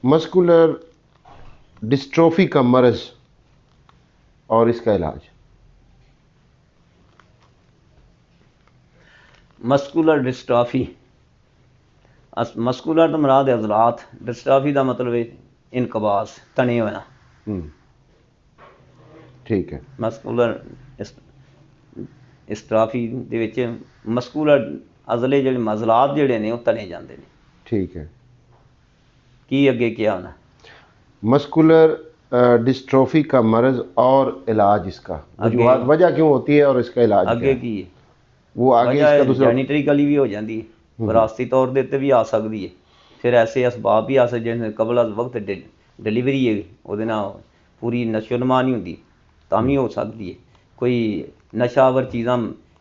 Muscular dystrophy का मर्ज और इसका इलाज। मस्कुलर डिस्ट्राफी, मस्कुलर तो मराद है अजलात, डिस्ट्राफी का मतलब है इनकबास, तने होना। ठीक है। मस्कुलर डिस्ट्राफी दे विच मस्कुलर अजले जिहड़े मजलात जिहड़े ने वो तने जाते हैं। ठीक है। की अगे क्या होना? मस्कुलर डिस्ट्रोफी का मर्ज और इलाज इसका, वजूहात, वजह क्यों होती है और इसका इलाज अगे क्या की है? वो आगे वजह इसका दूसरा जेनेटिकली भी हो जाती है, विरासती तौर पर भी आ सकती है, फिर ऐसे असबाब भी आ सकते जिस कबल वक्त डिलीवरी है वो पूरी नशोनुमा नहीं होंगी तां भी हो सकती है। कोई नशावर चीज़ां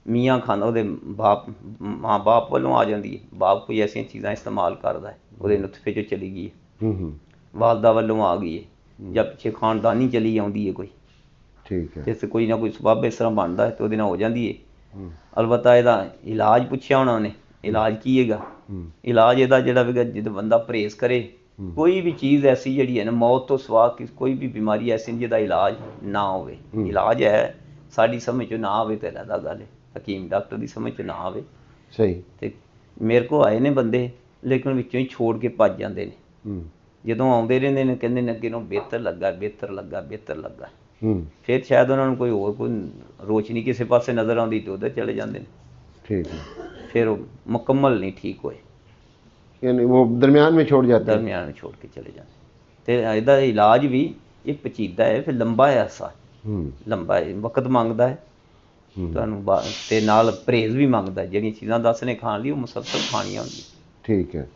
मियाँ खाना वो बाप माँ बाप वालों आ जाती है, बाप कोई ऐसी चीज़ां इस्तेमाल करता है वो नुतफे चो चली गई है, वालदा वालों आ गई है, या पिछे खानदानी चली आती है कोई, ठीक है, जिस कोई ना कोई सबब इस तरह बनता है तो वो हो जाती है। अलबत्ता ਇਹਦਾ इलाज पूछया होना उन्हें, इलाज की है? इलाज ਇਹਦਾ ਜਿਹੜਾ ਵੀ ਜਦੋਂ ਬੰਦਾ ਪਰਹੇਜ਼ करे, कोई भी चीज़ ऐसी जी है ना मौत तो सिवा कोई भी बीमारी ऐसी जिहदा इलाज ना होवे, इलाज है साड़ी समझ चो ना आवे तो अलग गल है, हकीम डॉक्टर की समझ च ना आवे। सही। तो मेरे को आए ने बंदे लेकिन विचों ही छोड़ के भज जाते हैं, ਜਦੋਂ आउंदे रहंदे ने कहंदे ने अगे बेहतर लगा बेहतर लगा बेहतर लगा, फिर शायद उन्होंने कोई होर कोई रोशनी किसी पासे नज़र आती तो उधर चले जाते हैं। ठीक है। फिर वो मुकम्मल नहीं ठीक होए, यानी वो दरमियान में छोड़ जाते हैं, दरमियान में छोड़ के चले जाते। तो इसका इलाज भी ये पेचीदा है, फिर लंबा है, ऐसा लंबा है, वक्त मंगता है, तो नाल परहेज भी मंगता है, जिहड़ियां चीज़ां दसने खाण लई वो मुसलसल खाणियां होंदियां। ठीक है।